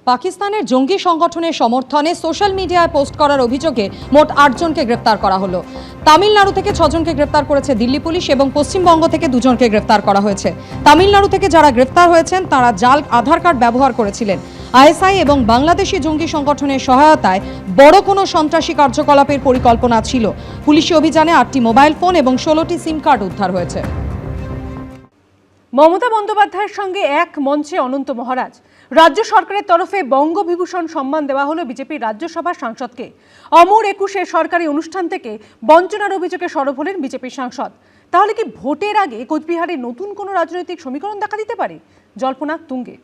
পাকিস্তানের জঙ্গি সংগঠনের সমর্থনে সোশ্যাল মিডিয়ায় পোস্ট করার অভিযোগে মোট 8 জনকে গ্রেফতার করা হলো। তামিলনাড়ু থেকে 6 জনকে গ্রেফতার করেছে দিল্লি পুলিশ এবং পশ্চিমবঙ্গ থেকে 2 জনকে গ্রেফতার করা হয়েছে। তামিলনাড়ু থেকে যারা গ্রেফতার হয়েছেন তারা জাল আধার কার্ড ব্যবহার করেছিলেন। আইএসআই এবং বাংলাদেশি জঙ্গি সংগঠনের সহায়তায় বড় কোনো সন্ত্রাসী কার্যকলাপের পরিকল্পনা ছিল। পুলিশি অভিযানে 8টি মোবাইল ফোন এবং 16টি সিম কার্ড উদ্ধার হয়েছে। মমতা বন্দ্যোপাধ্যায়ের সঙ্গে এক মঞ্চে অনন্ত মহারাজ। রাজ্য সরকারের তরফে বঙ্গবিভূষণ সম্মান দেওয়া হলো বিজেপির রাজ্যসভার সাংসদকে। অমর 21-এর সরকারি অনুষ্ঠান থেকে বঞ্চনার অভিযোগে সরব হলেন বিজেপির সাংসদ। তাহলে কি ভোটের আগে কোচবিহারে নতুন কোনো রাজনৈতিক সমীকরণ দেখা দিতে পারে? জল্পনা তুঙ্গে।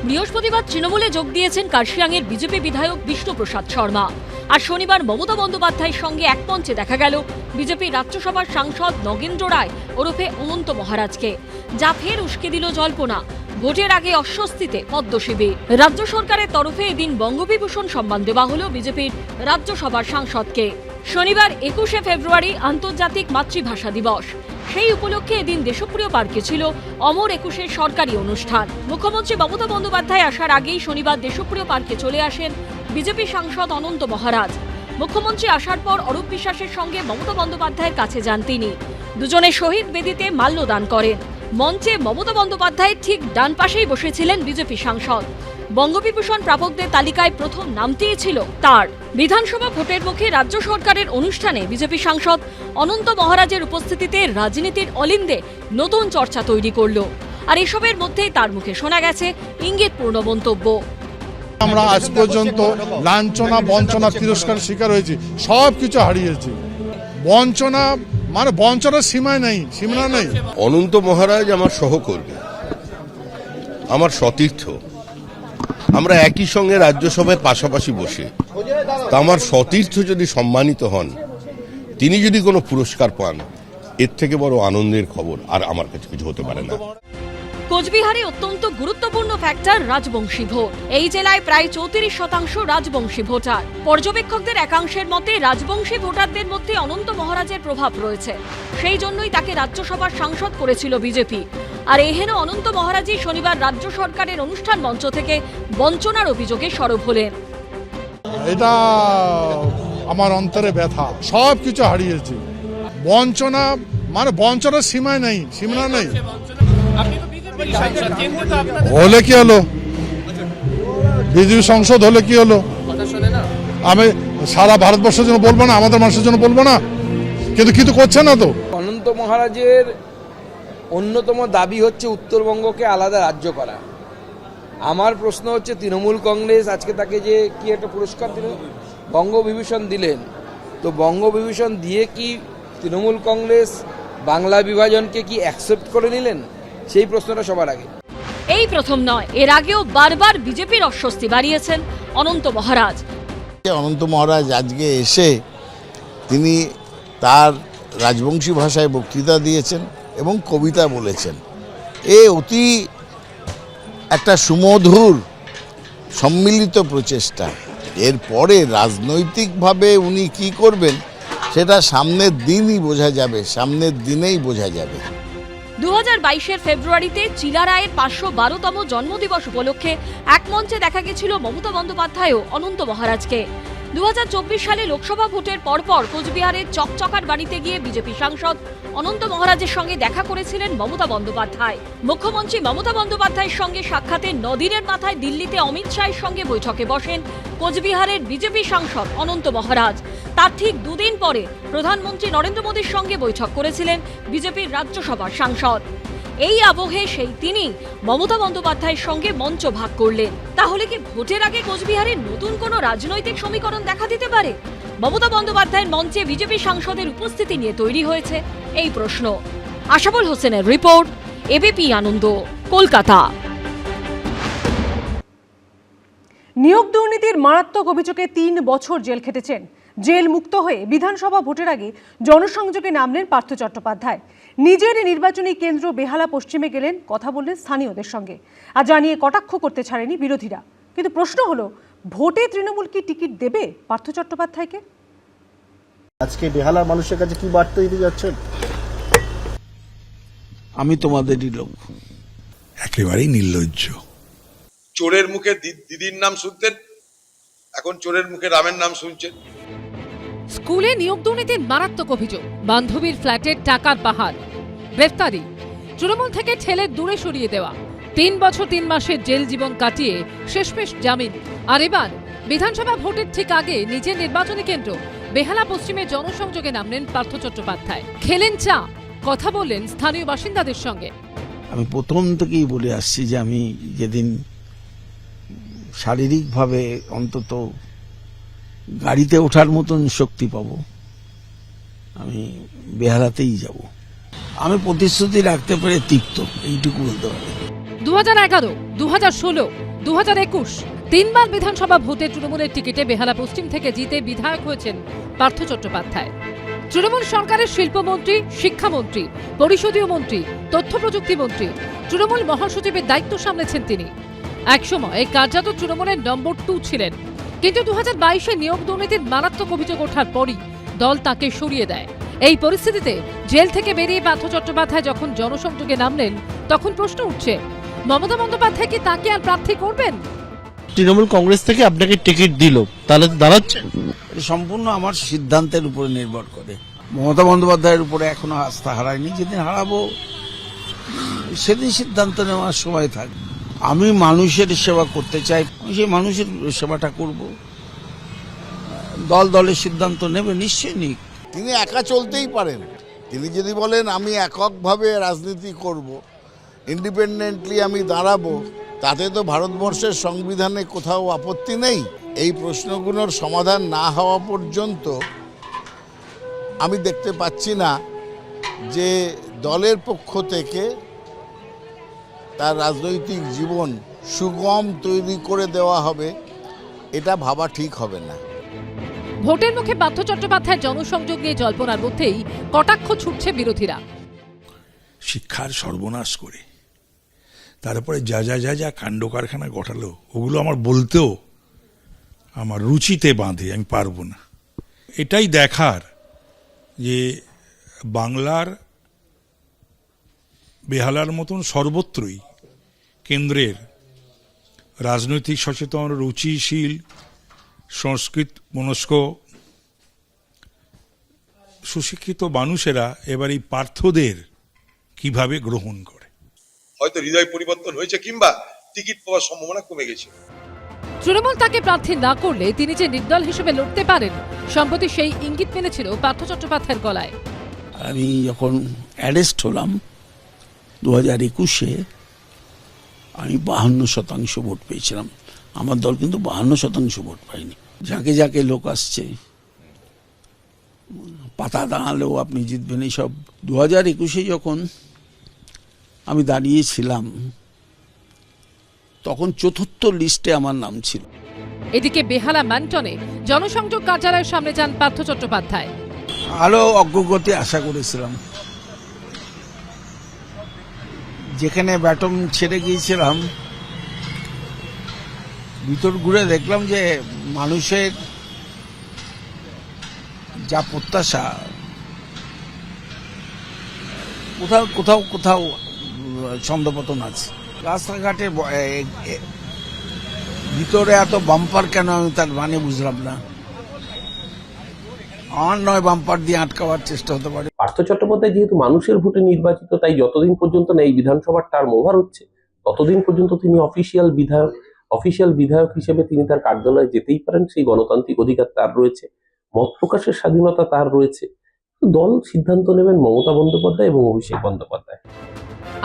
বৃহস্পতিবার তৃণমূলে যোগ দিয়েছেন কার্শিয়াংয়ের বিজেপি বিধায়ক বিষ্ণুপ্রসাদ শর্মা। আর শনিবার মমতা বন্দ্যোপাধ্যায়ের সঙ্গে এক মঞ্চে দেখা গেল বিজেপি রাজ্যসভার সাংসদ নগেন্দ্র রায় ওরফে অনন্ত মহারাজকে, যা ফের উস্কে দিল জল্পনা। ভোটের আগে অস্বস্তিতে পদ্মশিবির। রাজ্য সরকারের তরফে এদিন বঙ্গবিভূষণ সম্মান দেওয়া হলো বিজেপির রাজ্যসভার সাংসদকে। শনিবার 21শে ফেব্রুয়ারি আন্তর্জাতিক মাতৃভাষা দিবস। সেই উপলক্ষে এদিন দেশপ্রিয় পার্কে ছিল অমর 21-এর সরকারি অনুষ্ঠান। মুখ্যমন্ত্রী মমতা বন্দ্যোপাধ্যায় আসার আগেই শনিবার দেশপ্রিয় পার্কে চলে আসেন বিজেপি সাংসদ অনন্ত মহারাজ। মুখ্যমন্ত্রী আসার পর অরূপ বিশ্বাসের সঙ্গে মমতা বন্দ্যোপাধ্যায়ের কাছে যান তিনি। দুজনে শহীদ বেদিতে মাল্যদান করেন। মঞ্চে মমতা বন্দ্যোপাধ্যায়ের ঠিক ডান পাশেই বসেছিলেন বিজেপি সাংসদ। বঙ্গবিভূষণ প্রাপকদের তালিকায় প্রথম নামটিই ছিল তার। বিধানসভা ভোটের মুখে রাজ্য সরকারের অনুষ্ঠানে বিজেপি সাংসদ অনন্ত মহারাজের উপস্থিতিতে রাজনীতির অলিন্দে নতুন চর্চা তৈরি করল। আর এসবের মধ্যেই তার মুখে শোনা গেছে ইঙ্গিতপূর্ণ মন্তব্য। আমরা আজ পর্যন্ত লাঞ্ছনা বঞ্চনা তিরস্কার শিকার হয়েছি, সবকিছু হারিয়েছি। বঞ্চনা মানে বঞ্চনার সীমা নেই। অনন্ত মহারাজ আমার সহকর্মী, আমার সতীর্থ। আমরা একই সঙ্গে রাজ্যসভায় পাশাপাশি বসে, তা আমার সতীর্থ যদি সম্মানিত হন, তিনি যদি কোনো পুরস্কার পান, এর থেকে বড় আনন্দের খবর আর আমার কাছে কিছু হতে পারে না। কোচবিহারে অত্যন্ত গুরুত্বপূর্ণ ফ্যাক্টর রাজবংশী ভোট। এই জেলায় প্রায় 34% রাজবংশী ভোটার। পর্যবেক্ষকদের একাংশের মতে রাজবংশী ভোটারদের মধ্যে অনন্ত মহারাজের প্রভাব রয়েছে। সেই জন্যই তাকে রাজ্যসভার সাংসদ করেছিল বিজেপি। আর এহেন অনন্ত মহারাজই শনিবার রাজ্য সরকারের অনুষ্ঠান মঞ্চ থেকে বঞ্চনার অভিযোগে সরব হলেন। এটা আমার অন্তরে ব্যথা, সবকিছু হারিয়েছি। বঞ্চনা মানে বঞ্চনার সীমা নেই। হলে কি হলো, বিজেপি সংসদ হলে কি হলো? আমি সারা ভারতবর্ষের জন্য বলবো না, আমাদের মানুষের জন্য বলবো না, কিন্তু করছে না তো। অনন্ত মহারাজের অন্যতম দাবি হচ্ছে উত্তরবঙ্গকে আলাদা রাজ্য করা। আমার প্রশ্ন হচ্ছে, তৃণমূল কংগ্রেস আজকে তাকে যে কি একটা পুরস্কার দিল, বঙ্গবিভূষণ দিলেন, তো বঙ্গবিভূষণ দিয়ে কি তৃণমূল কংগ্রেস বাংলা বিভাজনকে কি অ্যাকসেপ্ট করে নিলেন? সেই প্রশ্নটা সবার আগে। এই প্রথম নয়, এর আগেও বারবার বিজেপির অস্বস্তি বাড়িয়েছেন অনন্ত মহারাজ। অনন্ত মহারাজ আজকে এসে তিনি তার রাজবংশী ভাষায় বক্তৃতা দিয়েছেন এবং কবিতা বলেছেন। এ অতি একটা সুমধুর সম্মিলিত প্রচেষ্টা। এরপরে রাজনৈতিকভাবে উনি কি করবেন সেটা সামনের দিনেই বোঝা যাবে। 2022-এর ফেব্রুয়ারিতে চিলা রায়ের 512তম জন্মদিবস উপলক্ষে এক মঞ্চে দেখা গেছিল মমতা বন্দ্যোপাধ্যায় ও অনন্ত মহারাজকে। 2024 সালে লোকসভা ভোটের পরপর কোচবিহারের চকচকার বাড়িতে গিয়ে বিজেপি সাংসদ অনন্ত মহারাজের সঙ্গে দেখা করেছিলেন মমতা বন্দ্যোপাধ্যায়। মুখ্যমন্ত্রী মমতা বন্দ্যোপাধ্যায়ের সঙ্গে সাক্ষাতে 9 দিনের মাথায় দিল্লিতে অমিত শাহের সঙ্গে বৈঠকে বসেন কোচবিহারের বিজেপি সাংসদ অনন্ত মহারাজ। তার ঠিক 2 দিন পরে প্রধানমন্ত্রী নরেন্দ্র মোদীর সঙ্গে বৈঠক করেছিলেন বিজেপির রাজ্যসভার সাংসদ। এই আবহে সেই তিনি মমতা বন্দ্যোপাধ্যায়ের সঙ্গে মঞ্চ ভাগ করলেন। তাহলে কি ভোটের আগে কোচবিহারে নতুন কোনো রাজনৈতিক সমীকরণ দেখা দিতে পারে? মমতা বন্দ্যোপাধ্যায়ের মঞ্চে বিজেপি সাংসদের উপস্থিতি নিয়ে তৈরি হয়েছে এই প্রশ্ন। আশাবুল হোসেনের রিপোর্ট, এবিপি আনন্দ, কলকাতা। নিয়োগ দুর্নীতির মারাত্মক অভিযোগে 3 বছর জেল খেটেছেন। জেল মুক্ত হয়ে বিধানসভা ভোটের আগে জনসংযোগে নামলেন পার্থ চট্টোপাধ্যায়। নিজের নির্বাচনী কেন্দ্র বেহালা পশ্চিমে গেলেন, কথা বললেন স্থানীয়দের সঙ্গে। আর জানিয়ে কটাক্ষ করতে ছাড়েনি বিরোধীরা। কিন্তু প্রশ্ন হলো, ভোটে তৃণমূল কি টিকিট দেবে পার্থ চট্টোপাধ্যায়কে? আজকে বেহালার মানুষের কাছে কি বার্তা দিতে যাচ্ছেন? আমি তোমাদেরই লোক, একেবারেই নির্লজ্জ। চোরের মুখে দিদির নাম শুনতেন, এখন চোরের মুখে রামের নাম শুনছেন। স্কুলে নিয়োগ দুর্নীতির মারাত্মক অভিযোগ, বান্ধবীর ফ্ল্যাটের টাকার পাহাড়, গ্রেফতারি, তৃণমূল থেকে ঠেলে দূরে সরিয়ে দেওয়া, 3 বছর 3 মাসের জেল জীবন কাটিয়ে শেষমেশ জামিন। আর এবার বিধানসভা ভোটের ঠিক আগে নিজের নির্বাচনী কেন্দ্র বেহালা পশ্চিমে জনসংযোগে নামলেন পার্থ চট্টোপাধ্যায়। খেলেন চা, কথা বললেন স্থানীয় বাসিন্দাদের সঙ্গে। আমি প্রথম থেকেই বলে আসছি যে আমি যেদিন শারীরিকভাবে অন্তত গাড়িতে ওঠার মতন শক্তি পাব, আমি বেহালাতেই যাব। আমি প্রতিশ্রুতি রাখতে পেরে তৃপ্ত, এইটুকু বলতে পারি। 2011, 2016, 2021 3বার বিধানসভা ভোটে তৃণমূলের টিকিটে বেহালা পশ্চিম থেকে জিতে বিধায়ক হয়েছেন পার্থ চট্টোপাধ্যায়। তৃণমূল সরকারের শিল্পমন্ত্রী, শিক্ষামন্ত্রী, পরিষদীয় মন্ত্রী, তথ্য প্রযুক্তি মন্ত্রী, তৃণমূল মহাসচিবের দায়িত্ব সামলেছেন তিনি। একসময় কার্যত তৃণমূলের নম্বর 2 ছিলেন, কিন্তু 2022-এ নিয়োগ দুর্নীতির মারাত্মক অভিযোগ ওঠার পরই দল তাকে সরিয়ে দেয়। এই পরিস্থিতিতে জেল থেকে বেরিয়ে পার্থ চট্টোপাধ্যায় যখন জনসংযোগে নামলেন, তখন প্রশ্ন উঠছে, মমতা বন্দ্যোপাধ্যায় কি তাকে আর প্রার্থী করবেন? তৃণমূল কংগ্রেস থেকে আপনাকে টিকিট দিল, তাহলে দাঁড়াচ্ছে? সম্পূর্ণ আমার সিদ্ধান্তের উপরে নির্ভর করে। মমতা বন্দ্যোপাধ্যায়ের উপরে এখনো আস্থা হারায়নি। যেদিন হারাবো সেদিন সিদ্ধান্ত নেওয়ার সময় থাকবে। আমি মানুষের সেবা করতে চাই, সেই মানুষের সেবাটা করব। দলের সিদ্ধান্ত নেবে, নিশ্চয়ই নিক। তিনি একা চলতেই পারেন। তিনি যদি বলেন আমি এককভাবে রাজনীতি করব, ইন্ডিপেন্ডেন্টলি আমি দাঁড়াবো, তাতে তো ভারতবর্ষের সংবিধানে কোথাও আপত্তি নেই। এই প্রশ্নগুলোর সমাধান না হওয়া পর্যন্ত আমি দেখতে পাচ্ছি না যে দলের পক্ষ থেকে তার রাজনৈতিক জীবন সুগম তৈরি করে দেওয়া হবে, এটা ভাবা ঠিক হবে না। ভোটের মুখে পার্থ চট্টোপাধ্যায়ের জনসংযোগ নিয়ে জল্পনার মধ্যেই কটাক্ষ ছুটছে বিরোধীরা। শিক্ষার সর্বনাশ করে তারপরে যা যা যা যা কাণ্ড কারখানা ঘটালো, ওগুলো আমার বলতেও আমার রুচিতে বাঁধে, আমি পারবো না। এটাই দেখার যে বাংলার বেহালার মতন সর্বত্রই কেন্দ্রের রাজনৈতিক সচেতন, রুচিশীল, সংস্কৃত মনস্ক, সুশিক্ষিত মানুষেরা এবার এই পার্থদের কিভাবে গ্রহণ করে। হয়তো হৃদয় পরিবর্তন হয়েছে, কিংবা টিকিট পাওয়ার সম্ভাবনা কমে গেছে। তৃণমূল তাকে প্রার্থী না করলে তিনি যে নির্দল হিসেবে লড়তে পারেন, সম্প্রতি সেই ইঙ্গিত মেলেছিল পার্থ চট্টোপাধ্যায়ের গলায়। আমি যখন অ্যারেস্ট হলাম 2021-এ, আমি 52% ভোট পেয়েছিলাম। আমার দল কিন্তু 52% ভোট পায়নি। যাকে যাকে লোক আসছে, পাতা দাঁড়ালেও আপনি জিতবেন, এইসব। 2021-এ যখন আমি দাঁড়িয়েছিলাম, তখন 4র্থ লিস্টে আমার নাম ছিল। এদিকে বেহালা ম্যান্টনে জনসংযোগ কার্যালয়ের সামনে যান পার্থ চট্টোপাধ্যায়। আরো অগ্রগতি আশা করেছিলাম। যেখানে ব্যাটন ছেড়ে গিয়েছিলাম, ভিতর ঘুরে দেখলাম যে মানুষের যা প্রত্যাশা, কোথাও কোথাও কোথাও ছন্দপতন আছে। রাস্তাঘাটে ভিতরে এত বাম্পার কেন, আমি তার মানে বুঝলাম না। আমার নয়, বাম্পার দিয়ে আটকাবার চেষ্টা হতে পারে। পার্থ চট্টোপাধ্যায় যেহেতু মানুষের ভোটে নির্বাচিত, তাই যতদিন পর্যন্ত না এই বিধানসভার টার্ম ওভার হচ্ছে, ততদিন পর্যন্ত তিনি অফিসিয়াল বিধায়ক হিসেবে তিনি তার কার্যালয়ে যেতেই পারেন। সেই গণতান্ত্রিক অধিকার তার রয়েছে, মত প্রকাশের স্বাধীনতা তার রয়েছে। দল সিদ্ধান্ত নেবেন মমতা বন্দ্যোপাধ্যায় এবং অভিষেক বন্দ্যোপাধ্যায়।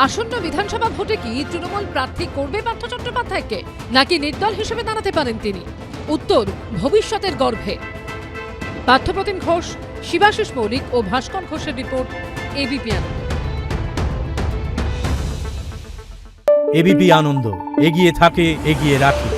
আসন্ন বিধানসভা ভোটে কি তৃণমূল প্রার্থী করবে পার্থ চট্টোপাধ্যায়কে, নাকি নির্দল হিসেবে দাঁড়াতে পারেন তিনি? উত্তর ভবিষ্যতের গর্ভে। পার্থপ্রতিম ঘোষ, শিবাশিস মৌলিক ও ভাস্কর ঘোষের রিপোর্ট, এবিপি আনন্দ। এবিপি আনন্দ, এগিয়ে থাকে, এগিয়ে রাখে।